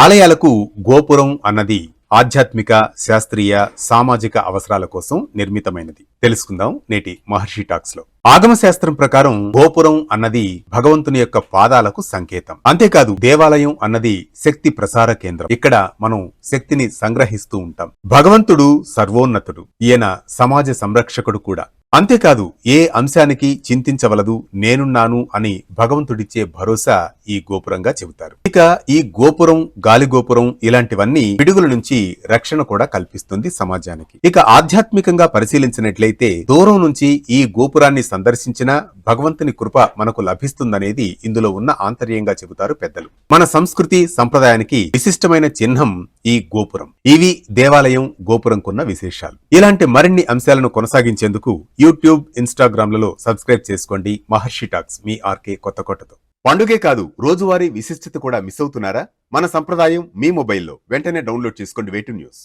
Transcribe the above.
ఆలయాలకు గోపురం అన్నది ఆధ్యాత్మిక, శాస్త్రీయ, సామాజిక అవసరాల కోసం నిర్మితమైనది. తెలుసుకుందాం నేటి మహర్షి టాక్స్ లో. ఆగమ శాస్త్రం ప్రకారం గోపురం అన్నది భగవంతుని యొక్క పాదాలకు సంకేతం. అంతేకాదు దేవాలయం అన్నది శక్తి ప్రసార కేంద్రం. ఇక్కడ మనం శక్తిని సంగ్రహిస్తూ ఉంటాం. భగవంతుడు సర్వోన్నతుడు, ఈయన సమాజ సంరక్షకుడు కూడా. అంతేకాదు ఏ అంశానికి చింతించవలదు, నేనున్నాను అని భగవంతుడిచ్చే భరోసా ఈ గోపురంగా చెబుతారు. ఇక ఈ గోపురం, గాలి గోపురం ఇలాంటివన్నీ పిడుగుల నుంచి రక్షణ కూడా కల్పిస్తుంది సమాజానికి. ఇక ఆధ్యాత్మికంగా పరిశీలించినట్లయితే దూరం నుంచి ఈ గోపురాన్ని సందర్శించిన భగవంతుని కృప మనకు లభిస్తుందనేది ఇందులో ఉన్న ఆంతర్యంగా చెబుతారు పెద్దలు. మన సంస్కృతి సంప్రదాయానికి విశిష్టమైన చిహ్నం ఈ గోపురం. ఇవి దేవాలయం, గోపురంకున్న విశేషాలు. ఇలాంటి మరిన్ని అంశాలను కొనసాగించేందుకు యూట్యూబ్, ఇన్స్టాగ్రామ్లలో సబ్స్క్రైబ్ చేసుకోండి. మహర్షి టాక్స్, మీ ఆర్కే కొత్తకోటతో. పండుగే కాదు, రోజువారీ విశిష్టత కూడా మిస్ అవుతున్నారా? మన సంప్రదాయం మీ మొబైల్లో వెంటనే డౌన్లోడ్ చేసుకోండి. వేటు న్యూస్.